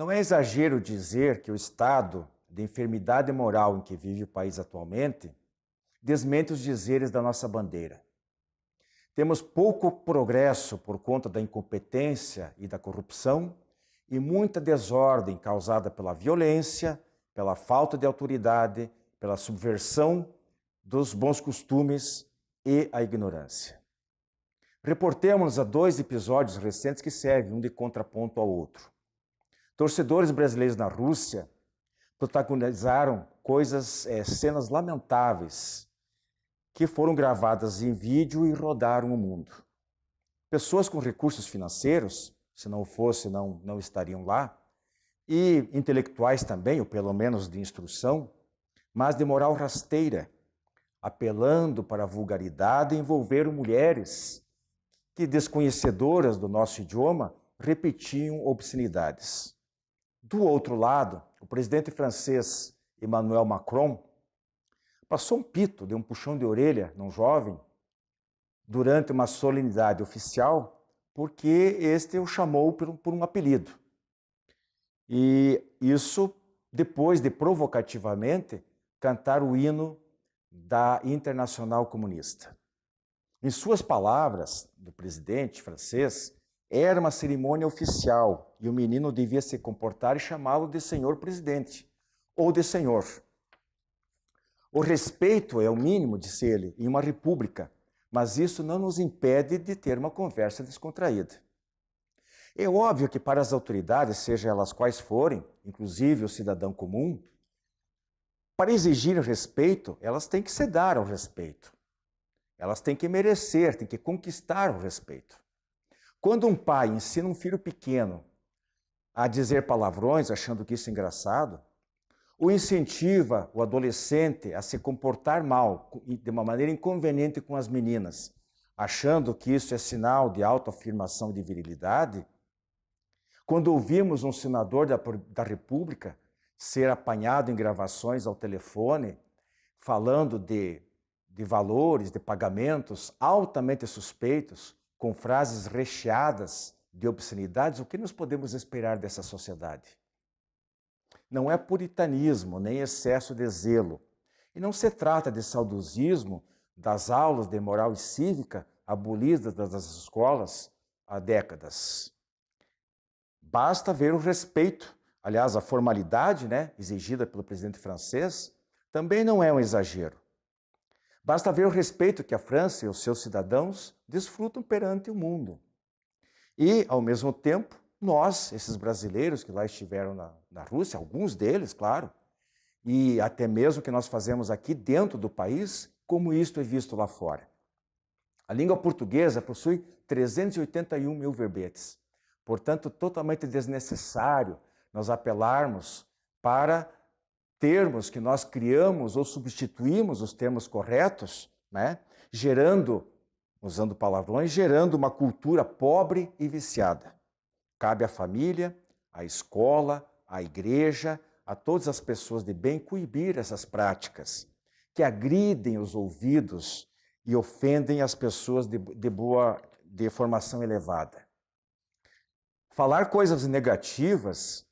Não é exagero dizer que o estado de enfermidade moral em que vive o país atualmente desmente os dizeres da nossa bandeira. Temos pouco progresso por conta da incompetência e da corrupção e muita desordem causada pela violência, pela falta de autoridade, pela subversão dos bons costumes e a ignorância. Reportemos a 2 episódios recentes que servem um de contraponto ao outro. Torcedores brasileiros na Rússia protagonizaram cenas lamentáveis que foram gravadas em vídeo e rodaram o mundo. Pessoas com recursos financeiros, se não fosse, não estariam lá, e intelectuais também, ou pelo menos de instrução, mas de moral rasteira, apelando para a vulgaridade, envolveram mulheres que, desconhecedoras do nosso idioma, repetiam obscenidades. Do outro lado, o presidente francês Emmanuel Macron passou um pito, deu um puxão de orelha num jovem durante uma solenidade oficial, porque este o chamou por um apelido. E isso depois de provocativamente cantar o hino da Internacional Comunista. Em suas palavras, do presidente francês, era uma cerimônia oficial e o menino devia se comportar e chamá-lo de senhor presidente ou de senhor. O respeito é o mínimo, disse ele, em uma república, mas isso não nos impede de ter uma conversa descontraída. É óbvio que para as autoridades, seja elas quais forem, inclusive o cidadão comum, para exigir respeito, elas têm que se dar ao respeito. Elas têm que merecer, têm que conquistar o respeito. Quando um pai ensina um filho pequeno a dizer palavrões, achando que isso é engraçado, ou incentiva o adolescente a se comportar mal, de uma maneira inconveniente com as meninas, achando que isso é sinal de autoafirmação e de virilidade, quando ouvimos um senador da República ser apanhado em gravações ao telefone, falando de valores, de pagamentos altamente suspeitos, com frases recheadas de obscenidades, o que nós podemos esperar dessa sociedade? Não é puritanismo, nem excesso de zelo. E não se trata de saudosismo das aulas de moral e cívica abolidas das escolas há décadas. Basta ver o respeito, aliás, a formalidade, exigida pelo presidente francês, também não é um exagero. Basta ver o respeito que a França e os seus cidadãos desfrutam perante o mundo. E, ao mesmo tempo, nós, esses brasileiros que lá estiveram na Rússia, alguns deles, claro, e até mesmo que nós fazemos aqui dentro do país, como isto é visto lá fora. A língua portuguesa possui 381 mil verbetes, portanto, totalmente desnecessário nós apelarmos para termos que nós criamos ou substituímos os termos corretos, gerando, usando palavrões, gerando uma cultura pobre e viciada. Cabe à família, à escola, à igreja, a todas as pessoas de bem coibir essas práticas que agridem os ouvidos e ofendem as pessoas de formação elevada. Falar coisas negativas,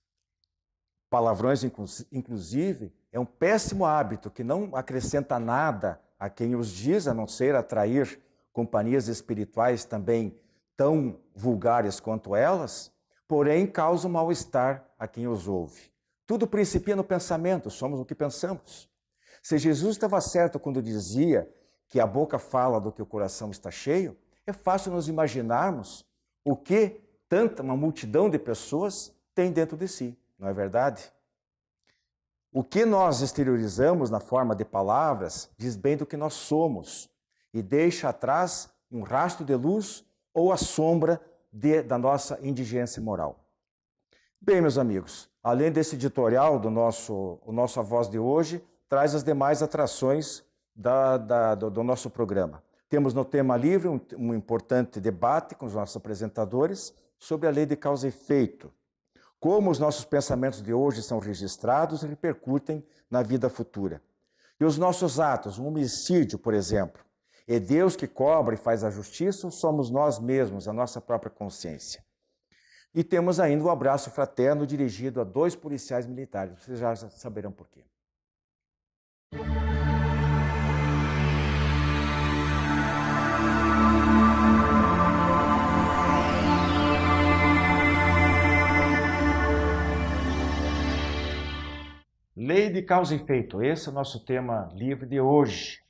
palavrões inclusive, é um péssimo hábito que não acrescenta nada a quem os diz, a não ser atrair companhias espirituais também tão vulgares quanto elas, porém causa um mal-estar a quem os ouve. Tudo principia no pensamento, somos o que pensamos. Se Jesus estava certo quando dizia que a boca fala do que o coração está cheio, é fácil nos imaginarmos o que uma multidão de pessoas tem dentro de si, não é verdade? O que nós exteriorizamos na forma de palavras diz bem do que nós somos e deixa atrás um rastro de luz ou a sombra da nossa indigência moral. Bem, meus amigos, além desse editorial o nosso A Voz de hoje traz as demais atrações do nosso programa. Temos no tema livre um importante debate com os nossos apresentadores sobre a lei de causa e efeito, como os nossos pensamentos de hoje são registrados e repercutem na vida futura. E os nossos atos, um homicídio, por exemplo, é Deus que cobra e faz a justiça ou somos nós mesmos, a nossa própria consciência? E temos ainda o abraço fraterno dirigido a 2 policiais militares. Vocês já saberão por quê. Lei de causa e efeito, esse é o nosso tema livre de hoje.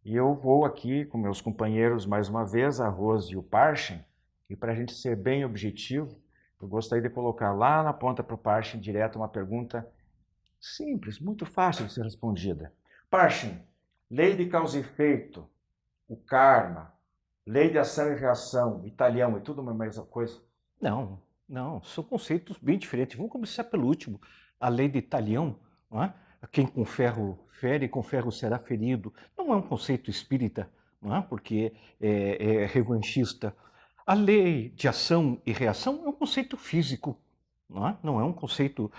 E eu vou aqui com meus companheiros mais uma vez, a Rose e o Parchen, e para a gente ser bem objetivo, eu gostaria de colocar lá na ponta para o Parchen direto uma pergunta simples, muito fácil de ser respondida. Parchen, lei de causa e efeito, o karma, lei de ação e reação, italiano, é tudo uma mesma coisa? Não, não, são conceitos bem diferentes. Vamos começar pelo último, a lei de Talião, não é? Quem com ferro fere, com ferro será ferido. Não é um conceito espírita, não é? Porque é revanchista. A lei de ação e reação é um conceito físico, não é? Não é um conceito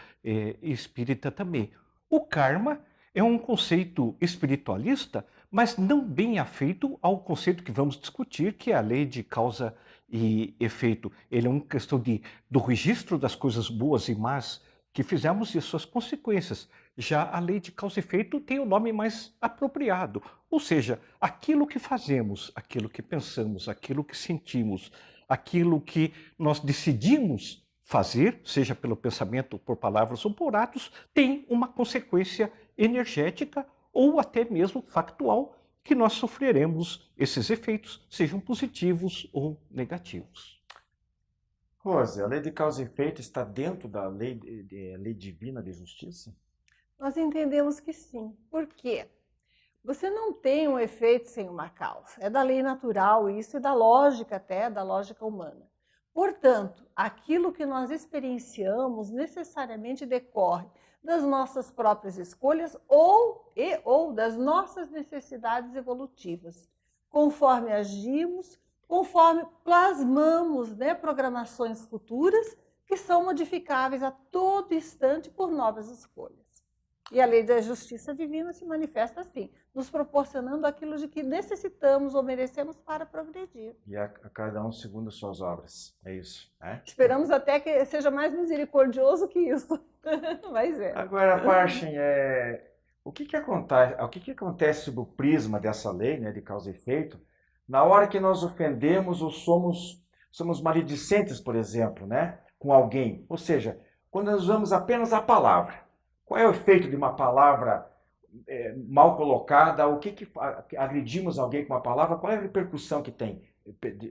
espírita também. O karma é um conceito espiritualista, mas não bem afeito ao conceito que vamos discutir, que é a lei de causa e efeito. Ele é uma questão do registro das coisas boas e más que fizemos e suas consequências. Já a lei de causa e efeito tem o nome mais apropriado, ou seja, aquilo que fazemos, aquilo que pensamos, aquilo que sentimos, aquilo que nós decidimos fazer, seja pelo pensamento, por palavras ou por atos, tem uma consequência energética ou até mesmo factual que nós sofreremos esses efeitos, sejam positivos ou negativos. Rose, a lei de causa e efeito está dentro da lei divina de justiça? Nós entendemos que sim. Por quê? Você não tem um efeito sem uma causa. É da lei natural isso e da lógica até, da lógica humana. Portanto, aquilo que nós experienciamos necessariamente decorre das nossas próprias escolhas ou das nossas necessidades evolutivas. Conforme agimos, conforme plasmamos, né, programações futuras que são modificáveis a todo instante por novas escolhas. E a lei da justiça divina se manifesta assim, nos proporcionando aquilo de que necessitamos ou merecemos para progredir. E a cada um segundo suas obras, é isso, né? Esperamos até que seja mais misericordioso que isso, mas é. Agora, Parchen, o que acontece sob o prisma dessa lei, né, de causa e efeito, na hora que nós ofendemos ou somos maledicentes, por exemplo, né, com alguém? Ou seja, quando nós usamos apenas a palavra. Qual é o efeito de uma palavra mal colocada? O que agredimos alguém com uma palavra? Qual é a repercussão que tem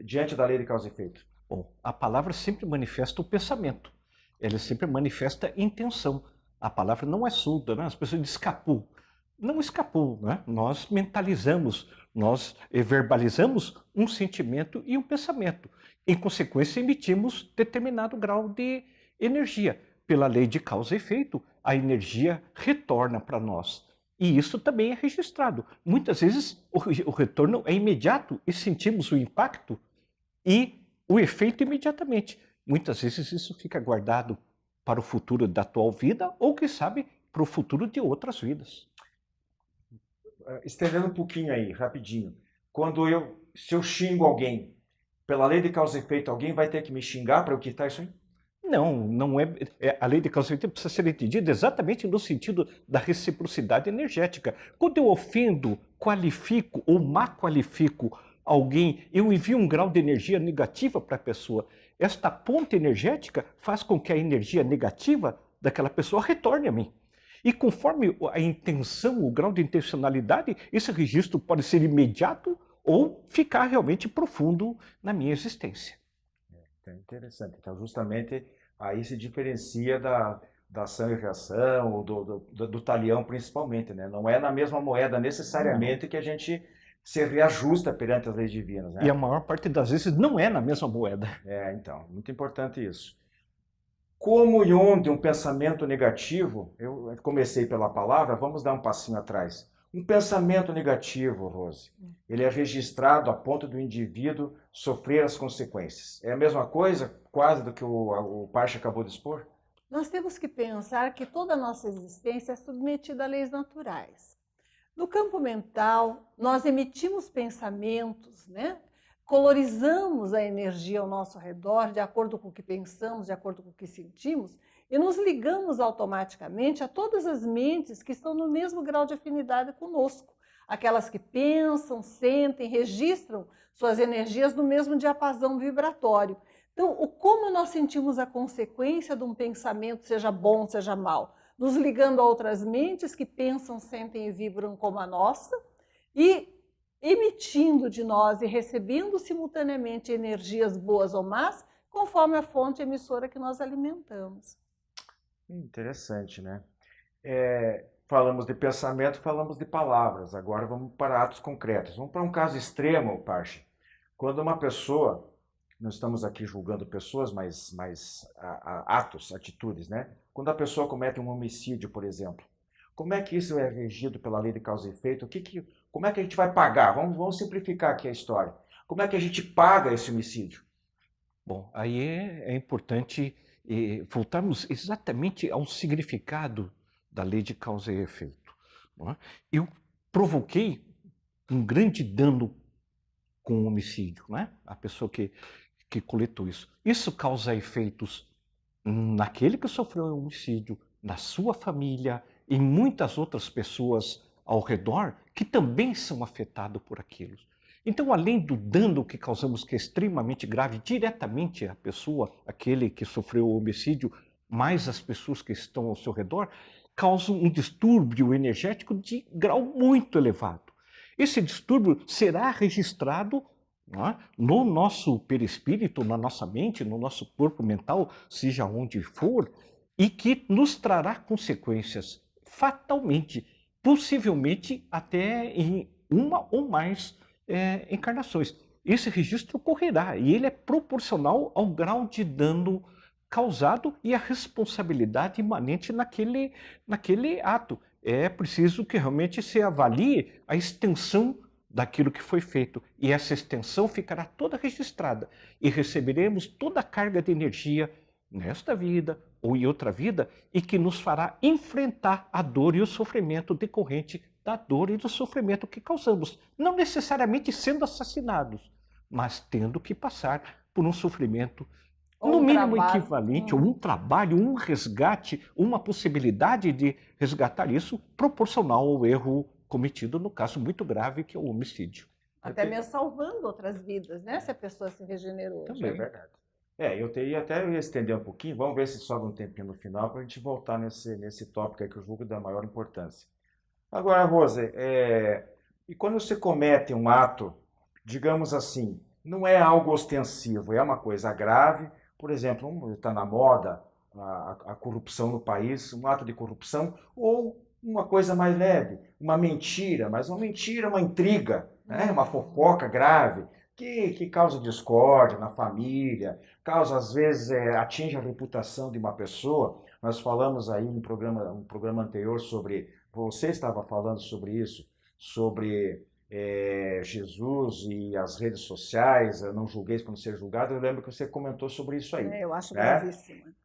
diante da lei de causa e efeito? Bom, a palavra sempre manifesta o pensamento, ela sempre manifesta intenção. A palavra não é surda, né? As pessoas dizem escapou. Não escapou, né? Nós mentalizamos, nós verbalizamos um sentimento e um pensamento. Em consequência, emitimos determinado grau de energia. Pela lei de causa e efeito, a energia retorna para nós. E isso também é registrado. Muitas vezes o retorno é imediato e sentimos o impacto e o efeito imediatamente. Muitas vezes isso fica guardado para o futuro da atual vida ou, quem sabe, para o futuro de outras vidas. Estendendo um pouquinho aí, rapidinho. Se eu xingo alguém, pela lei de causa e efeito, alguém vai ter que me xingar para eu quitar isso aí? Não é. A lei de causa e efeito precisa ser entendida exatamente no sentido da reciprocidade energética. Quando eu ofendo, qualifico ou mal qualifico alguém, eu envio um grau de energia negativa para a pessoa. Esta ponte energética faz com que a energia negativa daquela pessoa retorne a mim. E conforme a intenção, o grau de intencionalidade, esse registro pode ser imediato ou ficar realmente profundo na minha existência. É interessante. Então, justamente, aí se diferencia da ação e reação, do talião principalmente, né? Não é na mesma moeda necessariamente que a gente se reajusta perante as leis divinas, né? E a maior parte das vezes não é na mesma moeda. Então, muito importante isso. Como e onde um pensamento negativo, eu comecei pela palavra, vamos dar um passinho atrás. Um pensamento negativo, Rose, ele é registrado a ponto do indivíduo sofrer as consequências. É a mesma coisa, quase, do que o Parche acabou de expor? Nós temos que pensar que toda a nossa existência é submetida a leis naturais. No campo mental, nós emitimos pensamentos, né, colorizamos a energia ao nosso redor de acordo com o que pensamos, de acordo com o que sentimos, e nos ligamos automaticamente a todas as mentes que estão no mesmo grau de afinidade conosco. Aquelas que pensam, sentem, registram suas energias no mesmo diapasão vibratório. Então, como nós sentimos a consequência de um pensamento, seja bom, seja mal? Nos ligando a outras mentes que pensam, sentem e vibram como a nossa, e emitindo de nós e recebendo simultaneamente energias boas ou más, conforme a fonte emissora que nós alimentamos. Interessante, né? Falamos de pensamento, falamos de palavras. Agora vamos para atos concretos. Vamos para um caso extremo, Parche. Quando uma pessoa, não estamos aqui julgando pessoas, mas atos, atitudes, né? Quando a pessoa comete um homicídio, por exemplo, como é que isso é regido pela lei de causa e efeito? Como é que a gente vai pagar? Vamos simplificar aqui a história. Como é que a gente paga esse homicídio? Bom, aí é importante voltarmos exatamente ao significado da lei de causa e efeito. Não é? Eu provoquei um grande dano com o homicídio, não é? A pessoa que coletou isso. Isso causa efeitos naquele que sofreu o homicídio, na sua família, e muitas outras pessoas ao redor que também são afetadas por aquilo. Então, além do dano que causamos, que é extremamente grave, diretamente à pessoa, aquele que sofreu o homicídio, mais as pessoas que estão ao seu redor, causa um distúrbio energético de grau muito elevado. Esse distúrbio será registrado no nosso perispírito, na nossa mente, no nosso corpo mental, seja onde for, e que nos trará consequências fatalmente, possivelmente até em uma ou mais encarnações. Esse registro ocorrerá e ele é proporcional ao grau de dano causado e à responsabilidade imanente naquele ato. É preciso que realmente se avalie a extensão daquilo que foi feito, e essa extensão ficará toda registrada e receberemos toda a carga de energia nesta vida ou em outra vida, e que nos fará enfrentar a dor e o sofrimento decorrente da dor e do sofrimento que causamos, não necessariamente sendo assassinados, mas tendo que passar por um sofrimento no mínimo equivalente, ou um trabalho, um resgate, uma possibilidade de resgatar isso proporcional ao erro cometido no caso muito grave que é o homicídio. Até mesmo salvando outras vidas, né? Se a pessoa se regenerou. Também é verdade. Eu teria até estender um pouquinho, vamos ver se sobra um tempinho no final para a gente voltar nesse tópico aí que eu julgo da maior importância. Agora, Rose, e quando você comete um ato, digamos assim, não é algo ostensivo, é uma coisa grave, por exemplo, está na moda a corrupção no país, um ato de corrupção, ou uma coisa mais leve, uma mentira, mas uma mentira, uma intriga, né? Uma fofoca grave, que causa discórdia na família, causa, às vezes, atinge a reputação de uma pessoa. Nós falamos aí um programa anterior sobre, você estava falando sobre isso, sobre Jesus e as redes sociais, eu não julgueis para não ser julgado, eu lembro que você comentou sobre isso aí. Eu acho gravíssimo.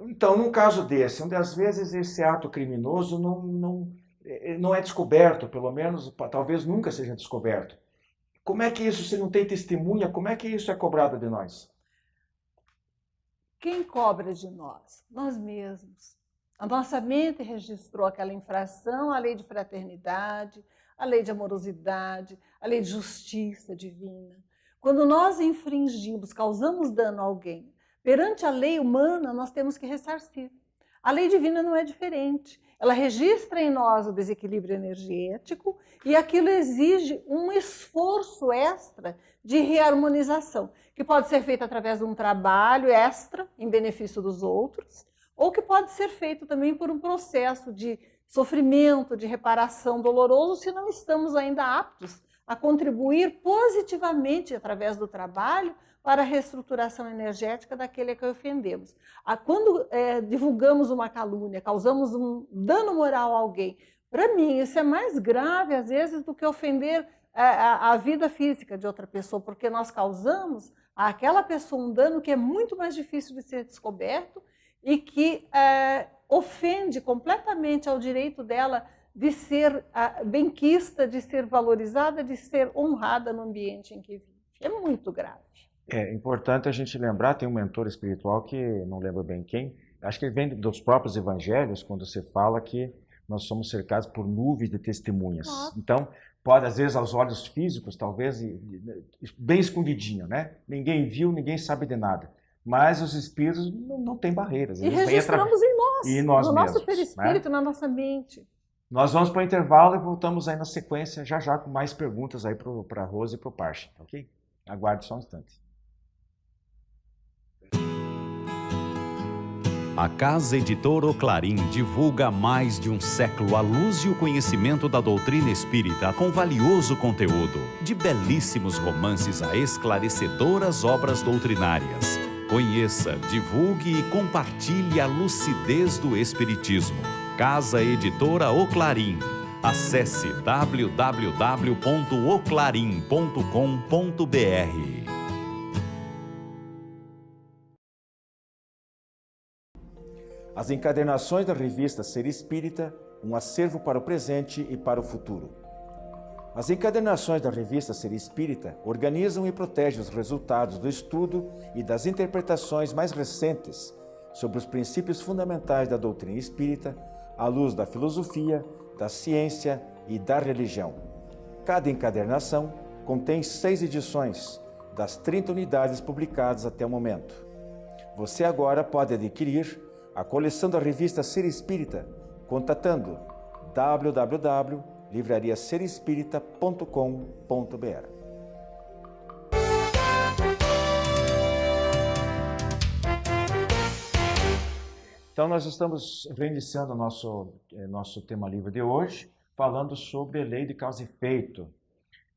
Então, num caso desse, onde às vezes esse ato criminoso não é descoberto, pelo menos, talvez nunca seja descoberto. Como é que isso, se não tem testemunha, como é que isso é cobrado de nós? Quem cobra de nós? Nós mesmos. A nossa mente registrou aquela infração à lei de fraternidade, a lei de amorosidade, a lei de justiça divina. Quando nós infringimos, causamos dano a alguém, perante a lei humana, nós temos que ressarcir. A lei divina não é diferente. Ela registra em nós o desequilíbrio energético e aquilo exige um esforço extra de reharmonização, que pode ser feito através de um trabalho extra em benefício dos outros, ou que pode ser feito também por um processo de sofrimento, de reparação doloroso, se não estamos ainda aptos a contribuir positivamente através do trabalho para a reestruturação energética daquele a que ofendemos. Quando divulgamos uma calúnia, causamos um dano moral a alguém, para mim isso é mais grave às vezes do que ofender a vida física de outra pessoa, porque nós causamos àquela pessoa um dano que é muito mais difícil de ser descoberto e que ofende completamente ao direito dela de ser benquista, de ser valorizada, de ser honrada no ambiente em que vive. É muito grave. É importante a gente lembrar, tem um mentor espiritual que, não lembro bem quem, acho que ele vem dos próprios evangelhos, quando você fala que nós somos cercados por nuvens de testemunhas. Então, pode, às vezes, aos olhos físicos, talvez, bem escondidinho, né? Ninguém viu, ninguém sabe de nada. Mas os espíritos não têm barreiras. E registramos em nós, e nós no mesmos, nosso perispírito, né? na nossa mente. Nós vamos para o intervalo e voltamos aí na sequência, já com mais perguntas aí para a Rose e para o Parche, ok? Aguarde só um instante. A Casa Editora Clarim divulga há mais de um século a luz e o conhecimento da doutrina espírita com valioso conteúdo, de belíssimos romances a esclarecedoras obras doutrinárias. Conheça, divulgue e compartilhe a lucidez do Espiritismo. Casa Editora O Clarim. Acesse www.oclarim.com.br. As encadernações da revista Ser Espírita, um acervo para o presente e para o futuro. As encadernações da revista Ser Espírita organizam e protegem os resultados do estudo e das interpretações mais recentes sobre os princípios fundamentais da doutrina espírita, à luz da filosofia, da ciência e da religião. Cada encadernação contém 6 edições, das 30 unidades publicadas até o momento. Você agora pode adquirir a coleção da revista Ser Espírita, contatando www.livrariaserespirita.com.br. Então, nós estamos reiniciando o nosso tema livre de hoje, falando sobre a lei de causa e efeito.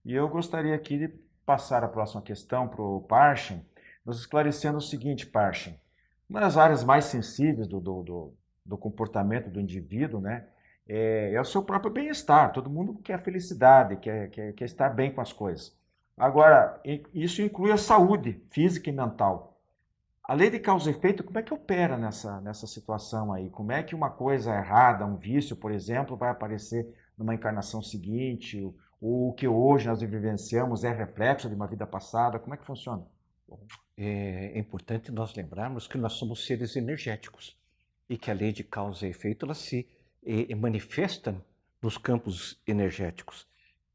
E eu gostaria aqui de passar a próxima questão para o Parche, nos esclarecendo o seguinte, Parche. Uma das áreas mais sensíveis do comportamento do indivíduo, né, é o seu próprio bem-estar. Todo mundo quer felicidade, quer estar bem com as coisas. Agora, isso inclui a saúde física e mental. A lei de causa e efeito, como é que opera nessa situação aí? Como é que uma coisa errada, um vício, por exemplo, vai aparecer numa encarnação seguinte? Ou o que hoje nós vivenciamos é reflexo de uma vida passada? Como é que funciona? É importante nós lembrarmos que nós somos seres energéticos e que a lei de causa e efeito ela se manifesta nos campos energéticos.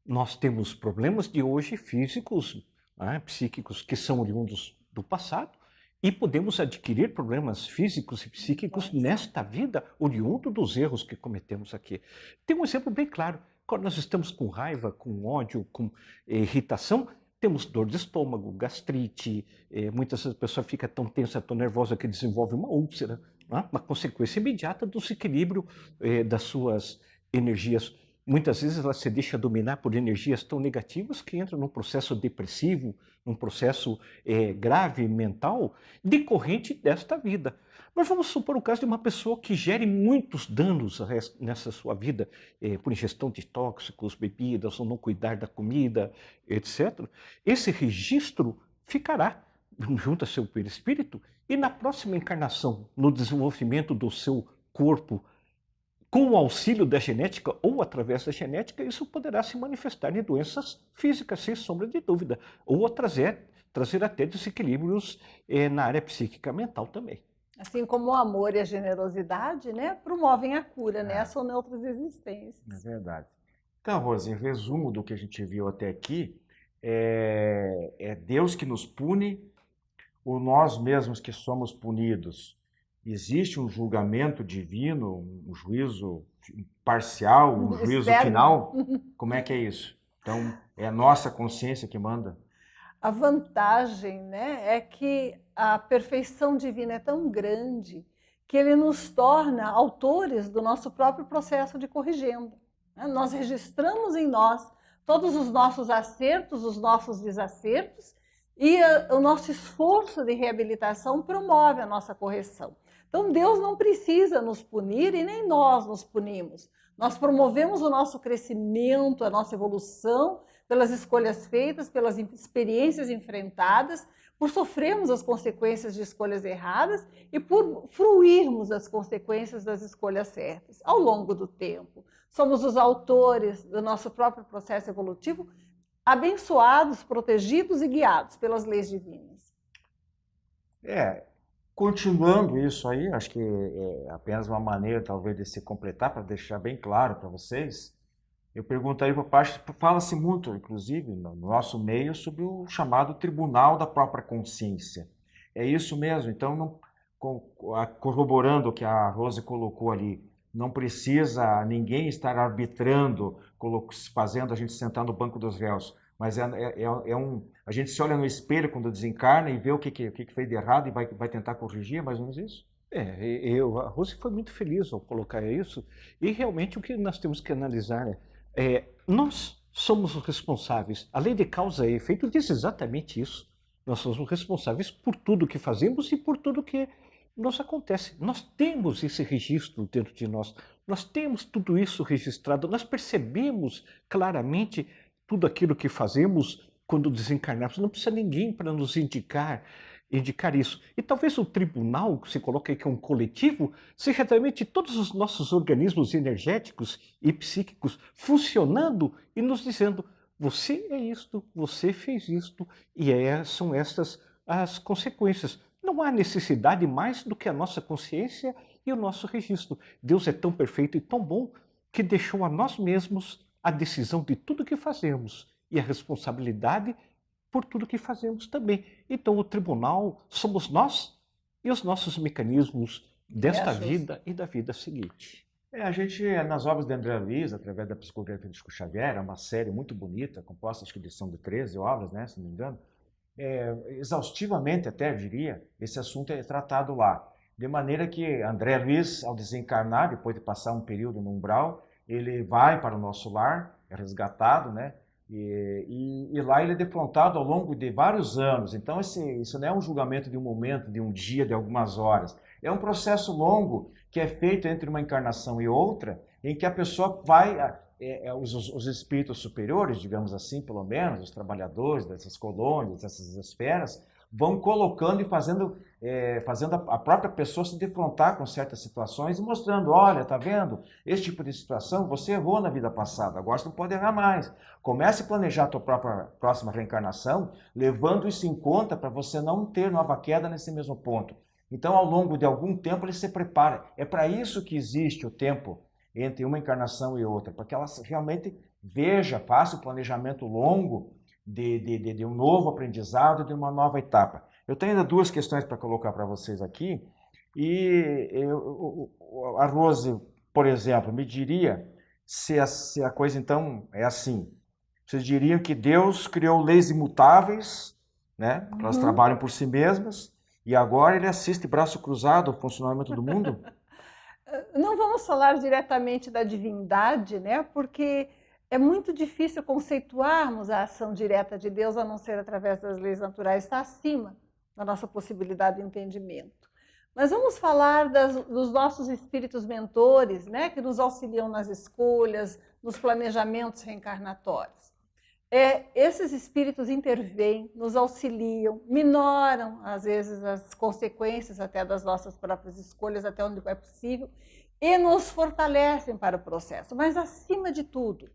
Nós temos problemas de hoje físicos, né, psíquicos, que são oriundos do passado, e podemos adquirir problemas físicos e psíquicos nesta vida, oriundo dos erros que cometemos aqui. Tem um exemplo bem claro. Quando nós estamos com raiva, com ódio, com irritação, temos dor de estômago, gastrite, muitas vezes a pessoa fica tão tensa, tão nervosa que desenvolve uma úlcera, né? Uma consequência imediata do desequilíbrio das suas energias. Muitas vezes ela se deixa dominar por energias tão negativas que entra num processo depressivo, num processo grave mental, decorrente desta vida. Mas vamos supor o caso de uma pessoa que gere muitos danos nessa sua vida, por ingestão de tóxicos, bebidas, ou não cuidar da comida, etc. Esse registro ficará junto a seu perispírito e na próxima encarnação, no desenvolvimento do seu corpo, com o auxílio da genética ou através da genética, isso poderá se manifestar em doenças físicas, sem sombra de dúvida, ou trazer até desequilíbrios na área psíquica mental também. Assim como o amor e a generosidade, né, promovem a cura, né, são neutras existências. É verdade. Então, Rose, em resumo do que a gente viu até aqui, é Deus que nos pune ou nós mesmos que somos punidos? Existe um julgamento divino, um juízo parcial, um juízo final? Como é que é isso? Então, é a nossa consciência que manda? A vantagem, né, é que a perfeição divina é tão grande que ele nos torna autores do nosso próprio processo de corrigenda. Nós registramos em nós todos os nossos acertos, os nossos desacertos, e o nosso esforço de reabilitação promove a nossa correção. Então, Deus não precisa nos punir e nem nós nos punimos. Nós promovemos o nosso crescimento, a nossa evolução, pelas escolhas feitas, pelas experiências enfrentadas, por sofrermos as consequências de escolhas erradas e por fruirmos as consequências das escolhas certas ao longo do tempo. Somos os autores do nosso próprio processo evolutivo abençoados, protegidos e guiados pelas leis divinas. Continuando isso aí, acho que é apenas uma maneira, talvez, de se completar, para deixar bem claro para vocês. Eu perguntaria para a parte, fala-se muito, inclusive, no nosso meio, sobre o chamado tribunal da própria consciência. É isso mesmo? Então, corroborando o que a Rose colocou ali, não precisa ninguém estar arbitrando, fazendo a gente sentar no banco dos réus, mas a gente se olha no espelho quando desencarna e vê o que fez de errado e vai tentar corrigir, mais ou menos isso? A Rose foi muito feliz ao colocar isso, e realmente o que nós temos que analisar nós somos os responsáveis. A lei de causa e efeito diz exatamente isso. Nós somos responsáveis por tudo que fazemos e por tudo que nos acontece. Nós temos esse registro dentro de nós, nós temos tudo isso registrado, nós percebemos claramente tudo aquilo que fazemos quando desencarnamos. Não precisa ninguém para nos indicar isso. E talvez o tribunal, que se coloca aí que é um coletivo, seja realmente todos os nossos organismos energéticos e psíquicos funcionando e nos dizendo: você é isto, você fez isto, e são estas as consequências. Não há necessidade mais do que a nossa consciência e o nosso registro. Deus é tão perfeito e tão bom que deixou a nós mesmos a decisão de tudo que fazemos e a responsabilidade por tudo que fazemos também. Então o tribunal somos nós e os nossos mecanismos desta vida e da vida seguinte. A gente, nas obras de André Luiz, através da psicografia de Chico Xavier, é uma série muito bonita, composta, acho que são de 13 obras, né, se não me engano, exaustivamente até, eu diria, esse assunto é tratado lá. De maneira que André Luiz, ao desencarnar, depois de passar um período no umbral, ele vai para o nosso lar, é resgatado, né? E lá ele é defrontado ao longo de vários anos. Então isso não é um julgamento de um momento, de um dia, de algumas horas. É um processo longo que é feito entre uma encarnação e outra, em que a pessoa vai, os espíritos superiores, digamos assim, pelo menos, os trabalhadores dessas colônias, dessas esferas, vão colocando e fazendo a própria pessoa se defrontar com certas situações e mostrando: olha, tá vendo? Esse tipo de situação você errou na vida passada, agora você não pode errar mais. Comece a planejar a tua própria próxima reencarnação, levando isso em conta para você não ter nova queda nesse mesmo ponto. Então, ao longo de algum tempo, ele se prepara. É para isso que existe o tempo entre uma encarnação e outra, para que ela realmente faça o planejamento longo de um novo aprendizado, de uma nova etapa. Eu tenho ainda duas questões para colocar para vocês aqui. A Rose, por exemplo, me diria se a coisa então é assim. Vocês diriam que Deus criou leis imutáveis, né? Elas trabalham por si mesmas, e agora ele assiste braço cruzado ao funcionamento do mundo? Não vamos falar diretamente da divindade, né? Porque é muito difícil conceituarmos a ação direta de Deus, a não ser através das leis naturais, está acima da nossa possibilidade de entendimento. Mas vamos falar dos nossos espíritos mentores, né, que nos auxiliam nas escolhas, nos planejamentos reencarnatórios. Esses espíritos intervêm, nos auxiliam, minoram, às vezes, as consequências até das nossas próprias escolhas, até onde é possível, e nos fortalecem para o processo. Mas, acima de tudo,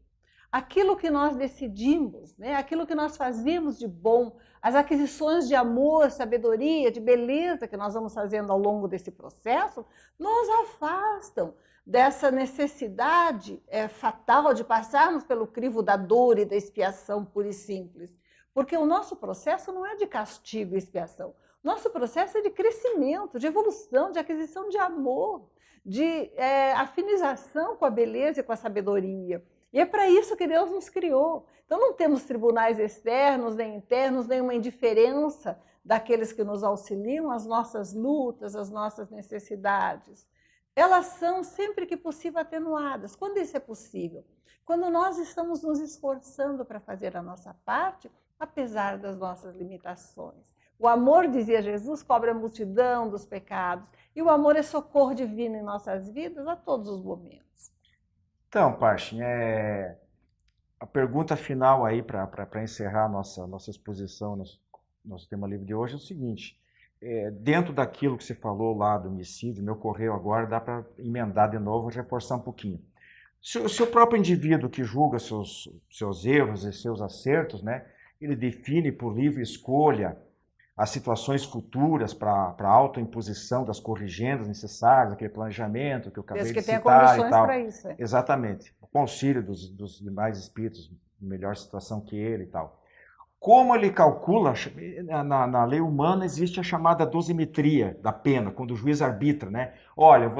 aquilo que nós decidimos, né, aquilo que nós fazemos de bom, as aquisições de amor, sabedoria, de beleza que nós vamos fazendo ao longo desse processo, nos afastam dessa necessidade fatal de passarmos pelo crivo da dor e da expiação pura e simples. Porque o nosso processo não é de castigo e expiação. Nosso processo é de crescimento, de evolução, de aquisição de amor, de afinização com a beleza e com a sabedoria. E é para isso que Deus nos criou. Então não temos tribunais externos, nem internos, nem uma indiferença daqueles que nos auxiliam, as nossas lutas, as nossas necessidades. Elas são, sempre que possível, atenuadas. Quando isso é possível? Quando nós estamos nos esforçando para fazer a nossa parte, apesar das nossas limitações. O amor, dizia Jesus, cobre a multidão dos pecados. E o amor é socorro divino em nossas vidas a todos os momentos. Então, Parchin, a pergunta final aí para encerrar nossa exposição, nosso tema livre de hoje é o seguinte: dentro daquilo que você falou lá do homicídio, me ocorreu agora, dá para emendar de novo e reforçar um pouquinho. Se o próprio indivíduo que julga seus erros e seus acertos, né, ele define por livre escolha as situações futuras para a autoimposição das corrigendas necessárias, aquele planejamento que eu acabei Desde de que tenha citar e condições tal. para isso. É. Exatamente. Com auxílio dos demais espíritos, em melhor situação que ele e tal. Como ele calcula, na lei humana existe a chamada dosimetria da pena, quando o juiz arbitra, né? Olha,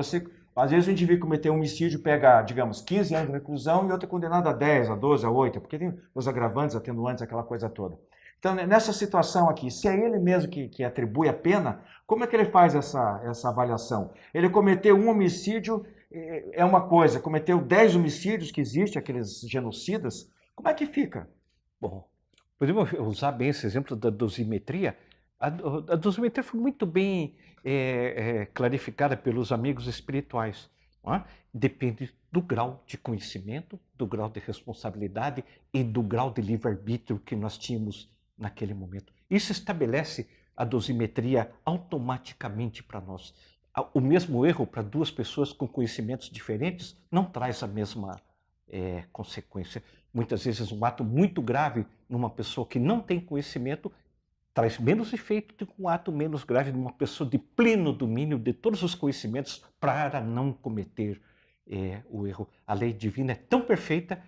às vezes o indivíduo cometeu um homicídio, pega, digamos, 15 anos de reclusão e outro é condenado a 10, a 12, a 8, porque tem os agravantes, atenuantes, aquela coisa toda. Então, nessa situação aqui, se é ele mesmo que atribui a pena, como é que ele faz essa avaliação? Ele cometeu um homicídio, é uma coisa, cometeu 10 homicídios que existem, aqueles genocidas, como é que fica? Bom, podemos usar bem esse exemplo da dosimetria. A dosimetria foi muito bem clarificada pelos amigos espirituais. Não é? Depende do grau de conhecimento, do grau de responsabilidade e do grau de livre-arbítrio que nós tínhamos naquele momento. Isso estabelece a dosimetria automaticamente para nós. O mesmo erro para duas pessoas com conhecimentos diferentes não traz a mesma consequência. Muitas vezes um ato muito grave numa pessoa que não tem conhecimento traz menos efeito do que um ato menos grave numa pessoa de pleno domínio de todos os conhecimentos para não cometer o erro. A lei divina é tão perfeita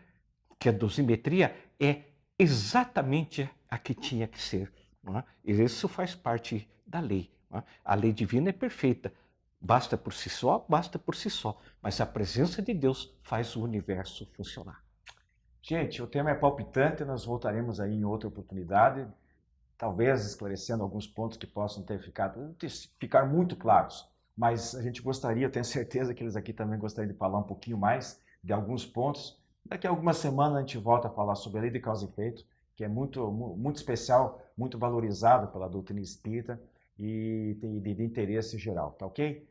que a dosimetria é exatamente a que tinha que ser. Não é? E isso faz parte da lei. Não é? A lei divina é perfeita. Basta por si só, mas a presença de Deus faz o universo funcionar. Gente, o tema é palpitante, nós voltaremos aí em outra oportunidade, talvez esclarecendo alguns pontos que possam ficar muito claros, mas a gente gostaria, eu tenho certeza que eles aqui também gostariam de falar um pouquinho mais de alguns pontos. Daqui a algumas semanas a gente volta a falar sobre a lei de causa e efeito, que é muito, muito especial, muito valorizado pela doutrina espírita e de interesse geral, tá ok?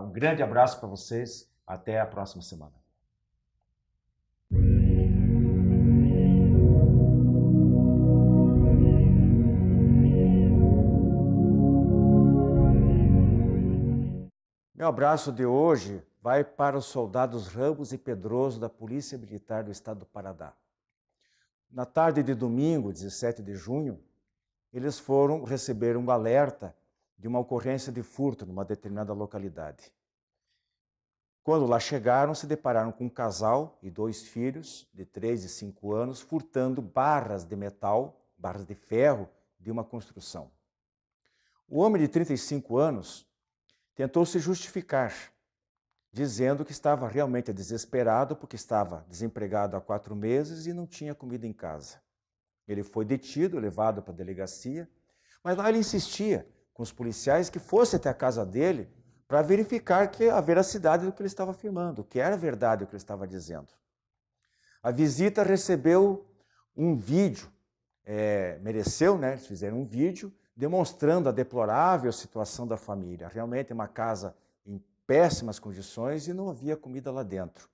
Um grande abraço para vocês, até a próxima semana. Meu abraço de hoje vai para os soldados Ramos e Pedroso da Polícia Militar do Estado do Paraná. Na tarde de domingo, 17 de junho, eles foram receber um alerta de uma ocorrência de furto numa determinada localidade. Quando lá chegaram, se depararam com um casal e 2 filhos de 3 e 5 anos furtando barras de metal, barras de ferro de uma construção. O homem de 35 anos tentou se justificar, dizendo que estava realmente desesperado porque estava desempregado há 4 meses e não tinha comida em casa. Ele foi detido, levado para a delegacia, mas lá ele insistia com os policiais que fosse até a casa dele para verificar a veracidade do que ele estava afirmando, que era verdade o que ele estava dizendo. A visita recebeu um vídeo, mereceu, né? Eles fizeram um vídeo demonstrando a deplorável situação da família. Realmente uma casa em péssimas condições e não havia comida lá dentro.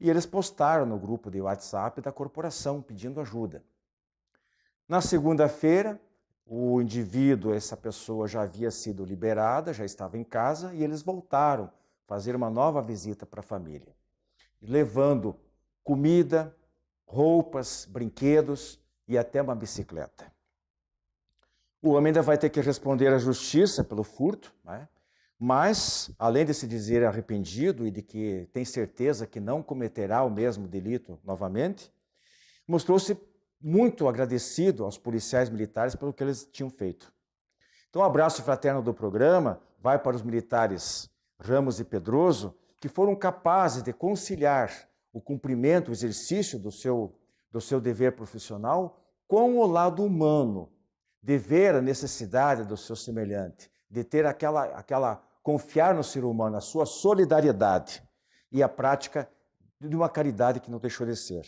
E eles postaram no grupo de WhatsApp da corporação pedindo ajuda. Na segunda-feira, o indivíduo, essa pessoa já havia sido liberada, já estava em casa, e eles voltaram a fazer uma nova visita para a família, levando comida, roupas, brinquedos e até uma bicicleta. O homem ainda vai ter que responder à justiça pelo furto, né? Mas, além de se dizer arrependido e de que tem certeza que não cometerá o mesmo delito novamente, mostrou-se muito agradecido aos policiais militares pelo que eles tinham feito. Então, um abraço fraterno do programa vai para os militares Ramos e Pedroso, que foram capazes de conciliar o cumprimento, o exercício do seu dever profissional com o lado humano, de ver a necessidade do seu semelhante, de ter confiar no ser humano, a sua solidariedade e a prática de uma caridade que não deixou de ser.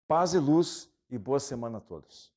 Paz e luz e boa semana a todos.